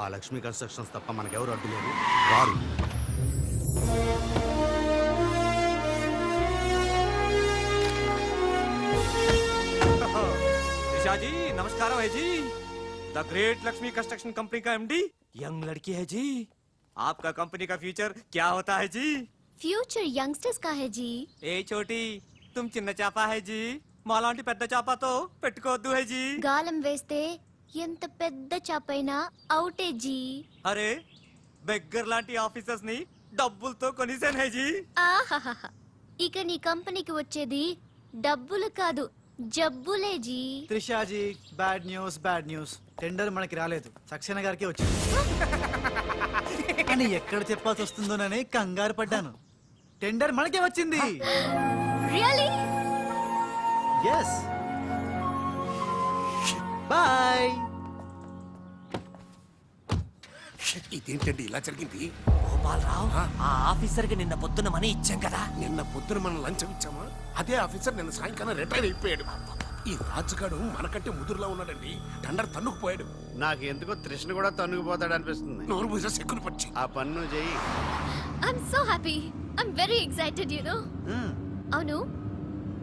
ఆ లక్ష్మీ కన్స్ట్రక్షన్స్ తప్ప మనకెవరు అడ్డు లేరు. రారు. जी नमस्कार है जी। The great Lakshmi construction company का एमडी यंग लड़की है जी। आपका कंपनी का फ्यूचर क्या होता है जी? फ्यूचर यंगस्टर्स का है जी। ఏ చోటి तुम చిన్న చాపా है जी, మాలాంటి పెద్ద చాపాతో పెట్టుకోవద్దు है जी। గాలం వేస్తే ఎంత పెద్ద చాపైనా అవుటే జీ. అరే బెగ్గర్ లాంటి ఆఫీసర్స్ ని డబ్బులతో కొనిసాను है जी। ఆహాహా, ఇక నీ కంపెనీకి వచ్చేది డబ్బులు కాదు, జబ్బులే జీ. త్రిషాజీ, bad news. టెండర్ మనకి రాలేదు, సక్సేనా గారికి వచ్చింది. అని ఎక్కడ చెప్పాల్సి వస్తుందోనని కంగారు పడ్డాను. టెండర్ మనకే వచ్చింది. రియల్లీ? ఎస్. బాయ్. ఇదేంటండి ఇలా జరిగింది? గోపాలరావు, ఆ ఆఫీసర్ కి నిన్న పొద్దున మనీ ఇచ్చాం కదా. నిన్న పొద్దున మనం లంచం ఇచ్చామా? అదే ఆఫీసర్ నిన్న సాయంకాలం రిటైర్ అయిపోయాడు. ఈ రాజుగాడు మనకంటే ముదురులా ఉన్నాడండి. టండర్ తన్నుకుపోయాడు. నాకు ఎందుకో తృష్ణ కూడా తన్నుకుపోతాడు అనిపిస్తుంది. నోరు పూజ సెక్కులు పచ్చి. ఆ పన్ను చెయ్యి. I'm so happy, I'm very excited you know. అవును,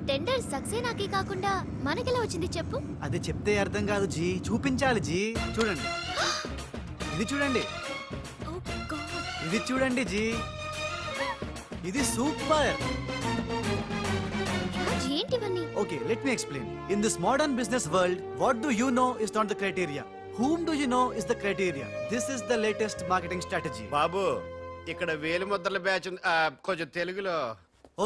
టెండర్ సక్సేనాకి కాకుండా మనకెలా వచ్చింది చెప్పు? అది చెప్తే అర్థం కాదు జీ, చూపించాలి జీ. చూడండి, ఇది చూడండి, Oh God. ఇది చూడండి జీ, ఇది సూపర్. రాజ్, ఏంటివన్నీ? Okay, let me explain. In this modern business world, what do you know is not the criteria. Whom do you know is the criteria. This is the latest marketing strategy. బాబు, ఇక్కడ వేలు ముద్రల batch ఉంది. కొంచెం తెలుగులో.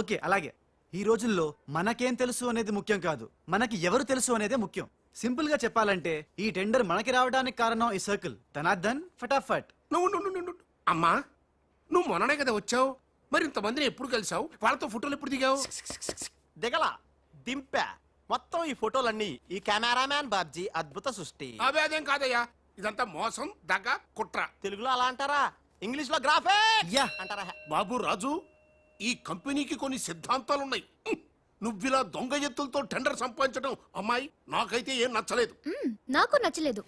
Okay, అలాగే. ఈ రోజుల్లో మనకేం తెలుసు అనేది ముఖ్యం కాదు, మనకి ఎవరు తెలుసు అనేదే ముఖ్యం. సింపుల్ గా చెప్పాలంటే ఈ టెండర్ మనకి రావడానికి కారణం ఈ సర్కిల్. ధనార్దన్, ఫటాఫట్. నువ్వు అమ్మా, నువ్వు మొన్ననే కదా వచ్చావు. మరి ఇంతమందిని ఎప్పుడు కలిసావు? వాళ్ళతో ఫోటోలు ఎప్పుడు దిగావు? దిగల, దింపా. మొత్తం ఈ ఫోటోలన్నీ ఈ కెమెరామ్యాన్ బాబ్జీ అద్భుత సృష్టి. అవే అదేం కాదయ్యా, ఇదంతా మోసం, దగ్గ, కుట్ర. తెలుగులో అలా అంటారా? ఇంగ్లీష్ లో గ్రాఫే యా. అంటారా? బాబు రాజు, ఈ కంపెనీకి కొన్ని సిద్ధాంతాలున్నాయి. నువ్విలా దొంగ ఎత్తులతో టెండర్ సంపాదించడం అమ్మాయి నాకైతే ఏం నచ్చలేదు. నాకు నచ్చలేదు.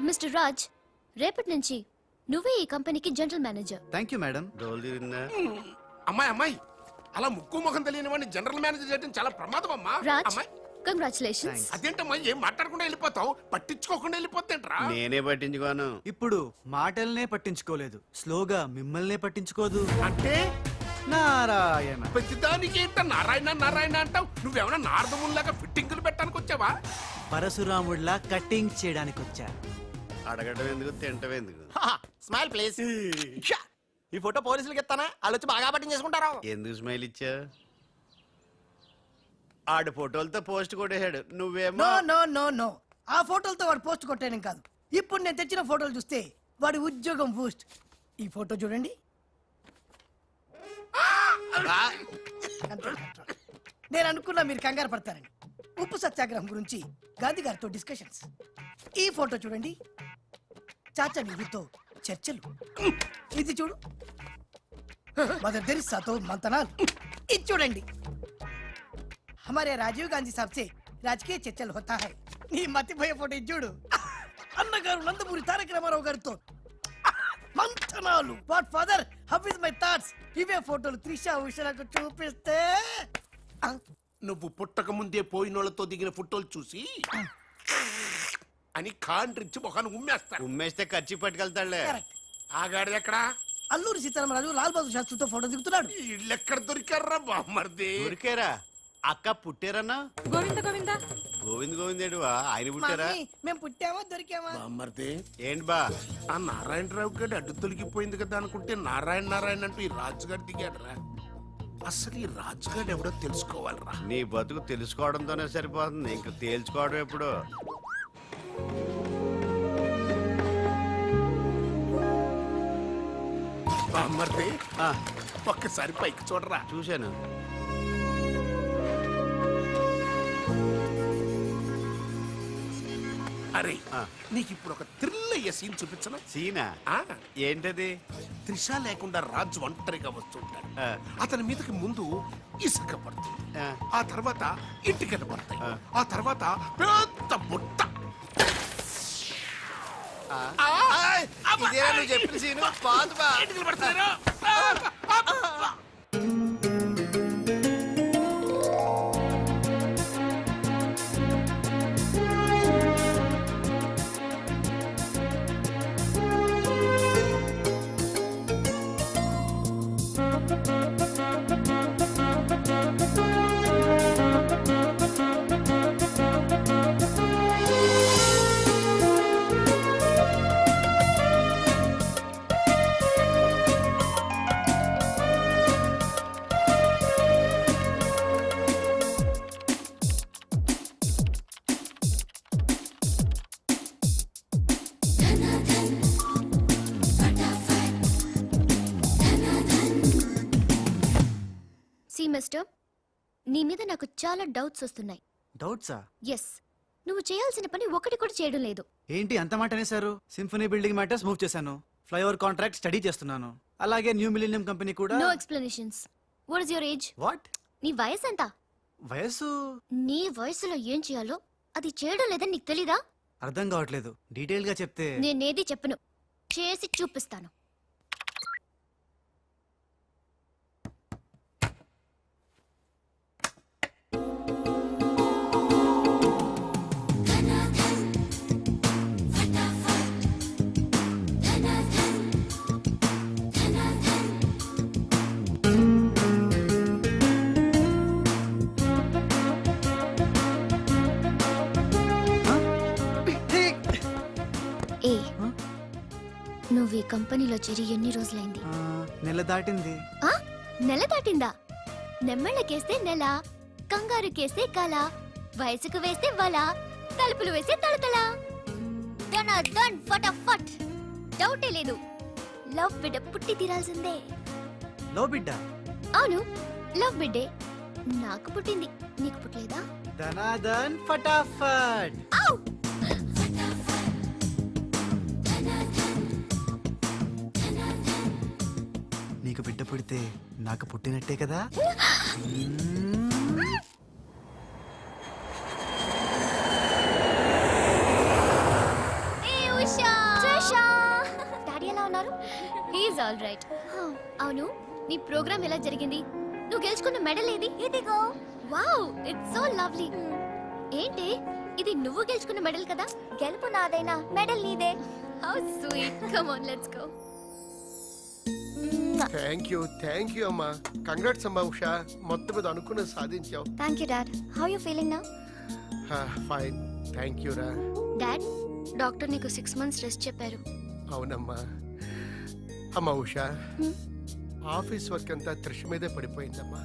మిస్టర్ రాజ్, రేపటి నుంచి నువ్వే ఈ కంపెనీకి general manager. Thank you madam. డోలు తిరిగిందా? అమ్మాయి అలా ముక్కు ముఖం తెలియని వాడిని జనరల్ మేనేజర్ చేయడం చాలా ప్రమాదం అమ్మా. రాజ్, అమ్మాయి కంగ్రాచులేషన్స్. అదేంటమ్మా, ఏం మాట్లాడకుండా వెళ్ళిపోతావు? పట్టించుకోకుండా వెళ్ళిపోతేంట్రా? నేనే పట్టించుకోను. ఇప్పుడు మాటల్నే పట్టించుకోలేదు, స్లోగా మిమ్మల్నే పట్టించుకోదు. అంటే నారాయణ. ప్రతిదానికి ఏంట నారాయణ నారాయణ అంటావు? నువ్వేమన్నా నారదముల్లాగా ఫిట్టింగులు పెట్టడానికి వచ్చావా? పరశురాముడిలా కటింగ్ చేయడానికి వచ్చా. అడగడం ఎందుకు, తింటం ఎందుకు? Smile please. ఈ ఫోటో పోలీసులకి ఇస్తానా? వాళ్ళు వచ్చి బాగా పట్టింగ్ చేసుకుంటారు. ఎందుకు స్మైల్ ఇచ్చా? ఆడు ఫోటోలతో పోస్ట్ కొట్టేశాడు, నువ్వేమో. నో నో నో నో, ఆ ఫోటోలతో వాడు పోస్ట్ కొట్టేయడం కాదు. ఇప్పుడు నేను తెచ్చిన ఫోటోలు చూస్తే వాడి ఉద్యోగం బూస్ట్. ఈ ఫోటో చూడండి. నేను అనుకున్నా మీరు కంగారు పడతారని. ఉప్పు సత్యాగ్రహం గురించి గాంధీ గారితో డిస్కషన్స్. ఈ ఫోటో చూడండి, చాచా నెహ్రూతో చర్చలు. ఇది చూడు, మదర్ తెరిసాతో మంతనాలు. ఇది చూడండి, हमारे राजीव गांधी साहब से राजकीय चर्चल होता है. నీ మతిపోయే ఫోటో ఇది చూడు, అన్నగారు నందమూరి తారక రామారావు గారితో మంతనాలు. What father, how is my thoughts? ఇవే ఫోటోలు త్రిషా ఉషలకు చూపిస్తే నువ్వు పుట్టక ముందే పోయినోళ్లతో దిగిన ఫోటోలు చూసి అని కాండ్రించి మొహాన్ని ఉమ్మేస్తా. ఉమ్మేస్తే ఖర్చు పట్టుకెళ్తాడులే. ఆగాడు ఎక్కడా? అల్లూరి సీతారామరాజు లాల్ బహదూర్ శాస్త్రితో ఫోటో దిగుతున్నాడు. వీళ్ళెక్కడ దొరికారా బామ్మర్ది? ఊరికేరా అక్క పుట్టారన్నా? గోవింద గోవింద గోవింద్ గోవింద్ ఏడువా? ఆయన పుట్టారా? మమ్మీ, మేము పుట్టామా దొరికామా? బామ్మర్ది, ఏంటి బా? ఆ నారాయణరావు గారి అడ్డు తొలగిపోయింది కదా అనుకుంటే నారాయణ నారాయణ అంటూ ఈ రాజుగారు దిగాడరా. అసలు ఈ రాజుగారు ఎవడో తెలుసుకోవాలరా. నీ బతుకు తెలుసుకోవడంతోనే సరిపోతుంది, ఇంక తేల్చుకోవడం ఎప్పుడు? బామ్మర్ది, ఒక్కసారి పైకి చూడరా. చూశాను. అరే, నీకు ఇప్పుడు ఒక థ్రిల్ అయ్యే సీన్ చూపించనా? సీనా? ఏంటది? త్రిష లేకుండా రాజు ఒంటరిగా వస్తుంటాడు. అతని మీదకి ముందు ఇసుక పడుతుంది, ఆ తర్వాత ఇంటికి పడతాయి, ఆ తర్వాత పెద్ద బుట్ట. ఇదేనా నువ్వు చెప్పిన సీను బాగుంది బా సి మిస్టర్ నీ మీద నాకు చాలా డౌట్స్ వస్తున్నాయి. డౌట్సా? ఎస్, నువ్వు చేయాల్సిన పని ఒకటి కూడా చేయడం లేదు. ఏంటి అంత మాట అనేసారు? సింఫనీ బిల్డింగ్ మ్యాటర్స్ మూవ్ చేశాను, ఫ్లైఓవర్ కాంట్రాక్ట్ స్టడీ చేస్తున్నాను, అలాగే న్యూ మిలీనియం కంపెనీ కూడా. No explanations. What is your age? What? నీ వయసు ఎంత? వయసు నీ వయసులో ఏం చేయాలో అది చేయడం లేదని నీకు తెలీదా? అర్థం కావట్లేదు, డీటెయిల్ గా చెప్తే. నేనేది చెప్పను, చేసి చూపిస్తాను. ఏ నువ్వు ఈ కంపెనీలో చేరి ఎన్ని రోజులైంది? నెల దాటింది. ఆ? నెల దాటిందా? నెమ్మళ్ళకేస్తే నెల, కంగారుకేస్తే కల, వయసుకు వేస్తే వల, తలుపులు వేస్తే తడతల. డన్ ఫటాఫట్. డౌటే లేదు, లవ్ బిడ్డ పుట్టి తీరాల్సిందే. లో బిడ్డ? అవును, లవ్ బిడ్డే. నాకు పుట్టింది, నీకు పుట్టలేదా? ధనాధన్ ఫటాఫట్. ఔ! నీకు బిడ్డ పుడితే నాకు పుట్టినట్టే కదా. ఏ ఉషా! ట్రిషా! డాడీ ఎలా ఉన్నారు? He's all right. అవును, నీ ప్రోగ్రామ్ ఎలా జరిగింది? నువ్వు గెలుచుకున్న మెడల్ ఏది? ఇదిగో. Wow, it's so lovely. ఏంటి ఇది, నువ్వు గెలుచుకున్న మెడల్ కదా? గెలుపు నాదైనా మెడల్ నీదే. How sweet. Come on, let's go. Thank you అమ్మా. కంగ్రాట్స్ అమ్మా ఉషా, మొత్తం మీద అనుకున్నది సాధించావు. Thank you dad. How you feeling now? Fine, thank you రా. డాడ్, డాక్టర్ నీకు 6 months రెస్ట్ చెప్పారు. అవునమ్మా. అమ్మా ఉషా, ఆఫీస్ వర్క్ అంతా త్రిష మీదే పడిపోయిందమ్మా.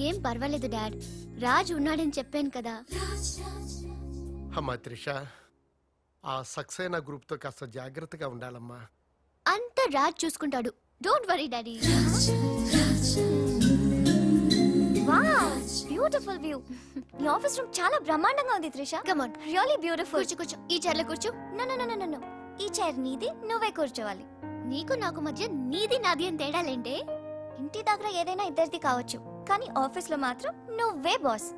ఏం పర్వాలేదు డాడ్, రాజ్ ఉన్నాడని చెప్పాను కదా. అమ్మా త్రిష, ఆ సక్సేనా గ్రూప్ తో కాస్త జాగ్రత్తగా ఉండాలమ్మా. అంత రాజ్ చూసుకుంటాడు, don't worry daddy. Wow, beautiful view. ఈ ఆఫీస్ రూమ్ చాలా బ్రహ్మాండంగా ఉంది Trisha. Come on, really beautiful. కూర్చో కూర్చో, ఈ చైర్ లో కూర్చో. నో, ఈ చైర్ నీది, నువ్వే కూర్చోవాలి. నీకు నాకు మధ్య నీది నాది అని తేడాలేంటే? ఇంటి దగ్గర ఏదైనా ఇద్దరిది కావచ్చు, కానీ ఆఫీస్ లో మాత్రం నువ్వే బాస్.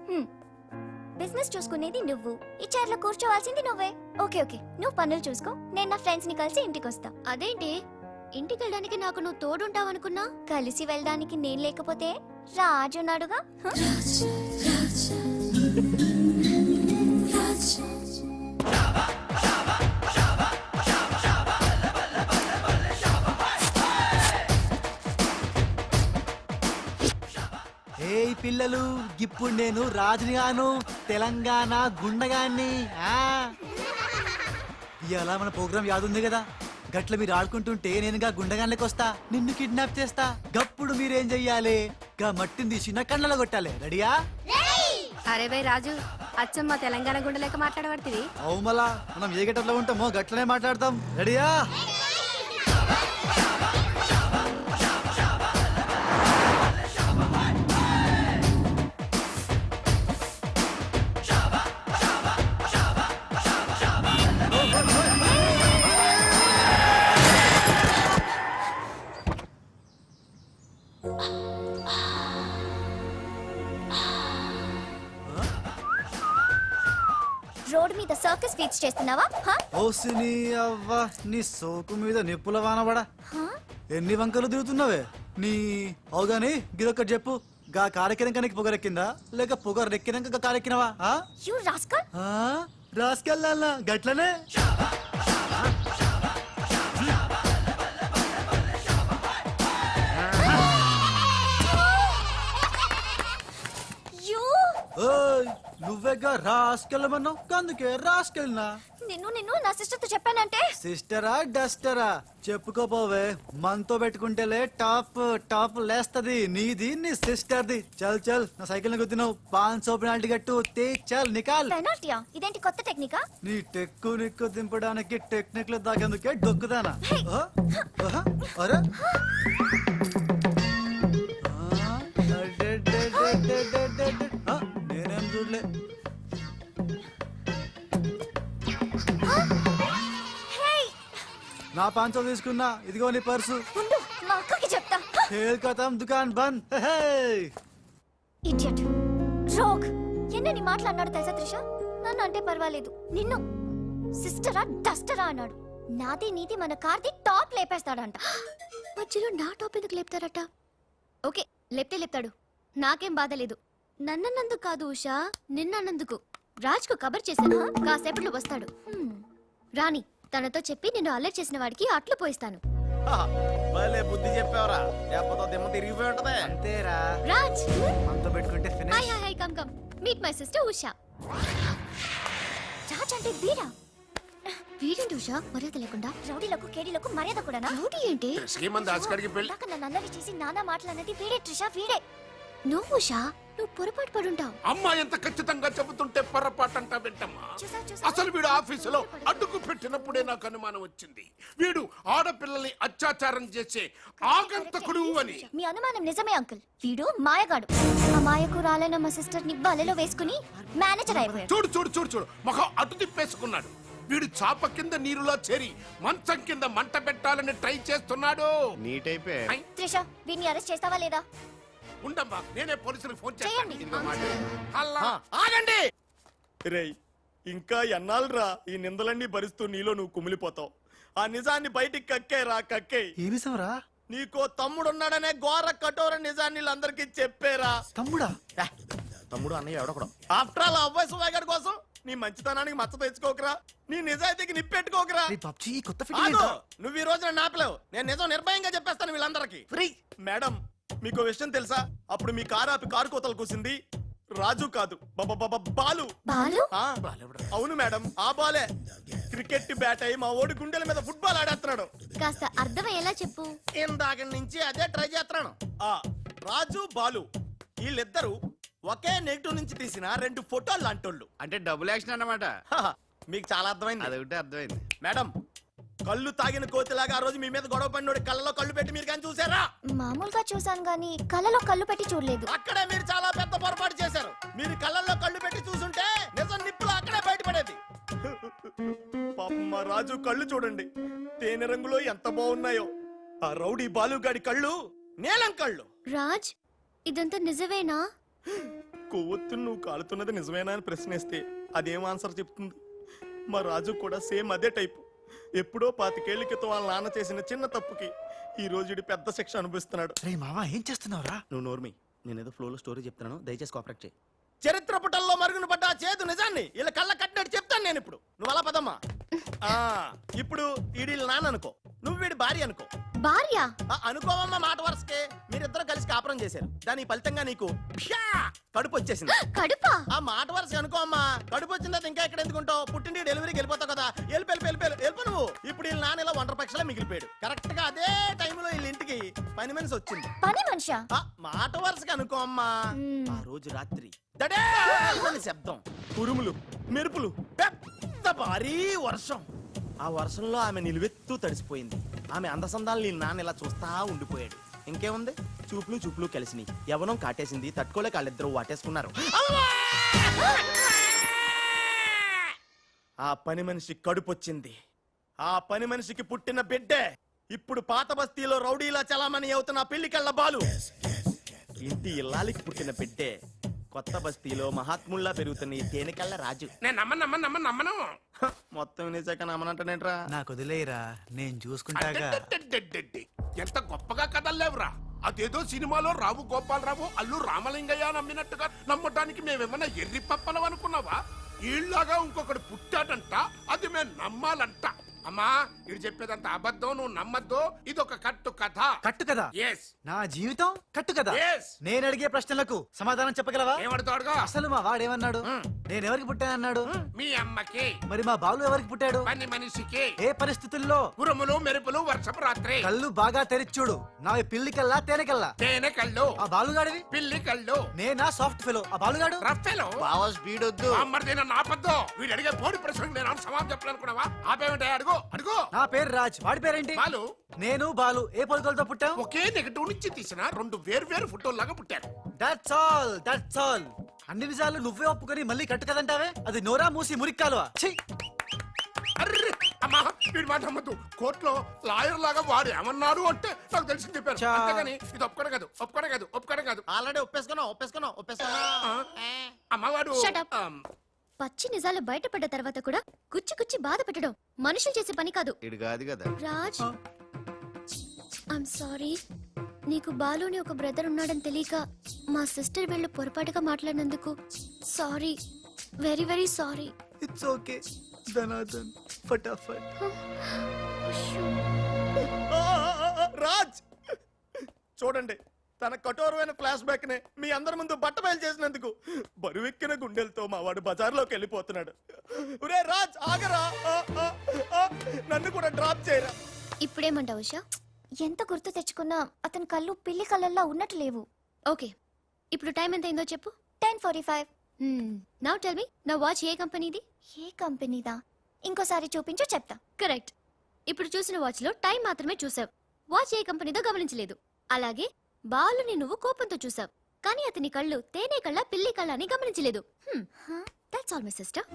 బిజినెస్ చూసుకునేది నువ్వు, ఈ చైర్ లో కూర్చోవాల్సింది నువ్వే. ఓకే, నువ్వు పనులు చూసుకో, నేను నా ఫ్రెండ్స్ ని కలిసి ఇంటికి వస్తా. అదేంటి, ఇంటికి వెళ్ళడానికి నాకు నువ్వు తోడుంటావనుకున్నా? కలిసి వెళ్ళడానికి నేను లేకపోతే రాజు ఉన్నాడుగా. ఏయ్ పిల్లలు, ఇప్పుడు నేను రాజునిగాను, తెలంగాణ గుండగాన్ని. ఇలా మన ప్రోగ్రామ్ యాదుంది కదా, గట్ల మీరు ఆడుకుంటుంటే నేనుగా గుండగాన్లకి వస్తా, నిన్ను కిడ్నాప్ చేస్తా. గప్పుడు మీరేం చెయ్యాలి? గా మట్టిని తీసి నా కళ్ళలో కొట్టాలి. రెడీయా? అరే బై రాజు, అచ్చమ్మ తెలంగాణ గుండె లెక్క మాట్లాడబడుతుంది. అవు మళ్ళా మనం ఏ గట్టలో ఉంటామో గట్లనే మాట్లాడతాం. రెడీయా? రోడ్ మీద సర్కస్ ఫిక్స్ చేస్తున్నావా హా? ఓసిని అవ్వ నీ సోకు మీద నిప్పుల వానబడా హా? ఎన్ని వంకలు తిరుగుతున్నావే నీ అవుగాని గిదొక్కటి చెప్పు గా కారెక్కినాక నీకు పొగరెక్కిందా లేక పొగరెక్కినాక గా కారెక్కినవా You rascal! రాసుకెళ్ళాలా గట్లనే You! ఓయ్ నువ్వేగా రాసుకెళ్ళమన్నావు అందుకే రాసుకెళ్ళినా నిన్ను నా సిస్టర్ తో చెప్పానంటే సిస్టరా డస్టరా చెప్పుకోపోవే మనతో పెట్టుకుంటేలే టాప్ టాప్ లేస్తది నీది నీ సిస్టర్ది చల్ చల్ నా సైకిల్ ని గుద్దినావు 500 పెనాల్టీ గట్టు తే చల్ నికాల్ పెనాల్టీయా ఇదేంటి కొత్త టెక్నికా నీ టెక్కు నిక్కు దింపడానికి టెక్నిక్ లో దాకేందుకే డొక్కుదానా ఆహా, ఆహా, అరే ఆ, అడెడెడెడెడెడెడె. ఆ, నేనేం చూడలే నా 500 తీసుకున్నా ఇదిగో నీ పర్సు ఉండు మా అక్కకి చెప్తా ఖేల్ ఖతం దుకాన్ బంద్ హే, హే. ఇడియట్ రోగ్ ఎన్నని మాట్లాడినాడు తెలుసా త్రిష నన్ను అంటే పర్వాలేదు నిన్ను సిస్టరా డస్టరా అన్నాడు నాది నీది మన కార్ది టాప్ లేపేస్తాడంట మధ్యలో నా టాప్ ఎందుకు లేపుతాడట ఓకే లేపితే లేపుతాడు నాకేం బాధ లేదు నన్నన్నందుకు కాదు ఉషా నిన్నన్నందుకు రాజ్కు కబర్ చేశాను కాసేపట్లో వస్తాడు రాణి తనతో చెప్పి నిన్ను అల్లరి చేసిన వాడికి అట్లు పోయిస్తాను భలే బుద్ధి చెప్పావరా లేకపోతే దిమ్మ తిరిగిపోయి ఉంటదే అంతేరా రాజ్ మనతో పెట్టుకుంటే hi finish hi hi come come meet my sister Usha Raj అంటే వీరా వీరేంటి ఉషా మర్యాద లేకుండా రౌడీలకు కేడీలకు మర్యాద కూడానా రౌడీ ఏంటి శ్రీమంత్ దాస్కడికి పెళ్లి ఇందాక నన్ను అల్లరి చేసి నానా మాటలన్నది వీడే ట్రిషా వీడే నువ్వు ఉషా నువ్వు పొరపాటు పడుంటావు అమ్మా ఎంత ఖచ్చితంగా చెబుతుంటే పొరపాటంట వింటమ్మా చూసా అసలు వీడు ఆఫీసులో అడ్డుకు పెట్టినప్పుడే నాకు అనుమానం వచ్చింది వీడు ఆడపిల్లల్ని అత్యాచారం చేసే ఆగంతకుడు అని మీ అనుమానం నిజమే అంకుల్ వీడు మాయగాడు ఆ మాయకు రాలైన మా సిస్టర్ ని బలలో వేసుకుని మేనేజర్ అయిపోయాడు చూడు చూడు చూడు చూడు మొహం అటు తిప్పేసుకున్నాడు వీడు చాప కింద నీరులో చేరి మంచం కింద మంట పెట్టాలని ట్రై చేస్తున్నాడు నీట్ అయిపోయి ఐ, త్రిష వీడిని అరెస్ట్ చేస్తావా లేదా ఉండమ్మా నేనే పోలీసులకు ఫోన్ చేయండి చేస్తాను హల్లా. ఆగండి రేయ్ ఇంకా ఎన్నాళ్ళరా ఈ నిందలన్నీ భరిస్తూ నీలో నువ్వు కుమిలిపోతావు ఆ నిజాన్ని బయటికి కక్కేరా కక్కే ఏ విషయంరా నీకో తమ్ముడున్నాడనే ఘోర కఠోర నిజాన్ని వీళ్ళందరికీ చెప్పేరా తమ్ముడా తమ్ముడు అన్నయ్య ఎవడకూడదు ఆఫ్టర్ ఆల్ అబ్బాయి సువాగడ్ కోసం నీ మంచితనానికి మచ్చ తెచ్చుకోకరా నీ నిజాయితీకి నిప్పెట్టుకోకరా రే పబ్జి ఈ కొత్త ఆగు! ఫిట్టింగ్ నువ్వు ఈ రోజున నాపలేవు నేను నిజం నిర్భయంగా చెప్పేస్తాను వీళ్ళందరికీ ఫ్రీ మేడం మీకు విషయం తెలుసా అప్పుడు మీ కారు ఆపి కారు కోతలు కూసింది రాజు కాదు బాలు బాలు ఆ, అవును మేడం ఆ బాలే క్రికెట్ బ్యాట్ అయి మా ఓడి గుండెల మీద ఫుట్బాల్ ఆడేస్తున్నాడు కాస్త అర్థమయ్యేలా చెప్పు ఇందాక నుంచి అదే ట్రై చేస్తున్నాను ఆ రాజు బాలు వీళ్ళిద్దరూ ఒకే నెగిటివ్ నుంచి తీసిన 2 ఫోటోలు లాంటోళ్ళు అంటే డబుల్ యాక్షన్ అన్నమాట హహ, మీకు చాలా అర్థమైంది అదొకటి అర్థమైంది మేడం కళ్ళు తాగిన కోతిలాగా ఆ రోజు మీ మీద గొడవ పడినోడి కళ్ళలో కళ్ళు పెట్టి మీరు కానీ చూసారా మామూలుగా చూసాను గానీ కళ్ళలో కళ్ళు పెట్టి చూడలేదు అక్కడే మీరు చాలా పెద్ద పొరపాటు చేశారు మీరు కళ్ళల్లో కళ్ళు పెట్టి చూసుంటే నిజం నిప్పులు అక్కడే బయటపడేది పాపం మా రాజు కళ్ళు చూడండి తేనె రంగులో ఎంత బాగున్నాయో ఆ రౌడీ బాలుగాడి కళ్ళు నీలం కళ్ళు రాజ్ ఇదంతా నిజమేనా కొవ్వొత్తు నువ్వు కాలుతున్నది నిజమేనా అని ప్రశ్నిస్తే అదేం ఆన్సర్ చెప్తుంది మా రాజు కూడా సేమ్ అదే టైపు ఎప్పుడో 25 ఏళ్ల క్రితం వాళ్ళ నాన్న చేసిన చిన్న తప్పుకి ఈ రోజు ఈడు పెద్ద శిక్ష అనుభవిస్తున్నాడు రే మావా ఏం చేస్తున్నావురా నువ్వు నోర్మి నేనేదో ఫ్లోలో స్టోరీ చెప్తున్నాను దయచేసి కోఆపరేట్ చేయి చరిత్ర పుటల్లో మరుగున పడ్డ ఆ చేదు నిజాన్ని ఇలా కళ్ళ కట్టినట్టు చెప్తాను నేను ఇప్పుడు నువ్వు అలా పదమ్మా ఆ, ఇప్పుడు ఈడి నాన్న అనుకో నువ్వు వీడి భార్య అనుకో భార్య అనుకోవమ్మ మాట వరుసకే మీరిద్దరు కలిసి కాపురం చేశారు దాని ఫలితంగా నీకు ప్యా కడుపు వచ్చేసింది కడుపా ఆ మాట వరుస అనుకో అమ్మా కడుపు వచ్చిన తర్వాత ఇంకా ఎక్కడ ఎందుకుంటావు పుట్టింటి డెలివరీకి వెళ్ళిపోతావు కదా వెళ్ళిపో నువ్వు ఇప్పుడు వీళ్ళ నాన్న ఇలా 1.5 పక్షలా మిగిలిపోయాడు కరెక్ట్ గా అదే టైంలో వీళ్ళ ఇంటికి పని మనిషి వచ్చింది పని మనిషా ఆ మాట వరుసగా అనుకో అమ్మా ఆ రోజు రాత్రి దడేల్మని శబ్దం ఉరుములు మెరుపులు పెద్ద భారీ వర్షం ఆ వర్షంలో ఆమె నిలువెత్తు తడిసిపోయింది ఆమె అందసందాలు నీ నాన్న ఇలా చూస్తా ఉండిపోయాడు ఇంకేముంది చూపులు కలిసినాయి యవనం కాటేసింది తట్టుకోలేక వాళ్ళిద్దరూ వాటేసుకున్నారు ఆ పని మనిషి కడుపొచ్చింది ఆ పని మనిషికి పుట్టిన బిడ్డే ఇప్పుడు పాత బస్తీలో రౌడీలా చలామణి అవుతున్న పెళ్లికళ్ళ బాలు ఇంటి ఇల్లాలికి పుట్టిన బిడ్డే కొత్త బస్తీలో మహాత్ముల్లా పెరుగుతున్న ఈ తేనెకళ్ళ రాజు. నేను నమ్మను హ, మొత్తం వినేశాక నమ్మనంటానేట్రా? నాకు వదిలేయరా నేను చూసుకుంటాగా. అడ్డడ్డడ్డడ్డడ్డి. ఎంత గొప్పగా కథలు లేవురా. అదేదో సినిమాలో రావు గోపాలరావు అల్లు రామలింగయ్య నమ్మినట్టుగా నమ్మటానికి మేమేమన్నా ఎర్రి పప్పలం అనుకున్నావా? ఈళ్ళగా ఇంకొకడు పుట్టాడంట, అది మేము నమ్మాలంట. అమ్మా ఇది చెప్పేదంత అబద్ధం, నువ్వు నమ్మద్దు. ఇదొక కట్టు కథ. కట్టు కదా ఎస్ నా జీవితం కట్టు కదా. Yes. నేను అడిగే ప్రశ్నలకు సమాధానం చెప్పగలవా? ఏమడుతాడుగా? అసలు మా వాడేమన్నాడు? నేను ఎవరికి పుట్టానన్నాడు? మీ అమ్మకి, మరి మా బాలు ఎవరికి పుట్టాడు? పని మనిషికి, ఏ పరిస్థితుల్లో? ఉరుములు మెరుపులు వర్షపు రాత్రి. కళ్ళు బాగా తెరిచూడు. నావి పిల్లి కల్లా తేనె కల్లా. తేనె కళ్ళు, ఆ బాలుగాడివి? పిల్లి కళ్ళు, నేనా సాఫ్ట్ ఫెలో? ఆ బాలుగాడు? రఫెలో. బావా స్పీడ్ వద్దు. అమ్మర్దైనా నాపద్దు. వీడు అడిగే పోటీ ప్రశ్నకు నేను సమాధానం చెప్పాలనుకున్నావా? ఆపేమిటే? అడుగు అడుగు. నా పేరు రాజ్. వాడి పేరేంటి? బాలు. నేను బాలు ఏ పొలకలతో పుట్టాం? ఒకే నెగటివ్ నుంచి తీసిన రెండు వేరు ఫోటోల్లాగా పుట్టాడు. That's all, that's all. అన్ని నిజాలు నువ్వే ఒప్పుకొని మళ్ళీ కట్టు కదంటావే? అది నోరా మూసి మురిక్కాలువా? ఛీ! అర్రే అమ్మా వీడి మాట నమ్మద్దు. కోర్టులో లాయర్ లాగా వాడు ఏమన్నాడు అంటే నాకు తెలిసి చెప్పారు. చా. అంతేగాని ఇది ఒప్పుకోవడం కాదు. ఆల్రెడీ ఒప్పేసుకున్నావు. ఆ, అమ్మవాడు Shut up. పచ్చి నిజాలు బయటపడ్డ తర్వాత కూడా కుచ్చి కుచ్చి బాధ పెట్టడం మనుషులు చేసే పని కాదు. ఇడు కాదు కదా. Raj I'm sorry. నీకు బాలుని ఒక బ్రదర్ ఉన్నాడని తెలియక మా సిస్టర్ వీళ్ళు పొరపాటుగా మాట్లాడినందుకు sorry, very very sorry. It's okay ధనాధన్ ఫటాఫట్. రాజ్ చూడండి, తన కఠోరమైన ఫ్లాష్ బ్యాక్ నే మీ అందరి ముందు బట్ట బయలు చేసినందుకు బరువెక్కిన గుండెలతో మా వాడు బజార్లోకి వెళ్ళిపోతున్నాడు. ఒరే రాజ్ ఆగరా, నన్ను కూడా డ్రాప్ చేయరా. ఇప్పుడేమంటావు ఉషా? ఎంత గుర్తు తెచ్చుకున్నా అతని కళ్ళు పిల్లి కళ్ళల్లా ఉన్నట్టు లేవు. ఓకే, ఇప్పుడు టైం ఎంత అయిందో చెప్పు. 10:45. నౌ టెల్ మీ, నా వాచ్ ఏ కంపెనీది? ఏ కంపెనీదా? ఇంకోసారి చూపించు చెప్తా. కరెక్ట్. ఇప్పుడు చూసిన వాచ్ లో టైం మాత్రమే చూసావు, వాచ్ ఏ కంపెనీదో గమనించలేదు. అలాగే బాలుని నువ్వు కోపంతో చూసావు, కానీ అతని కళ్ళు తేనె కళ్ళ పిల్లి కళ్ళ అని గమనించలేదు. That's all my sister.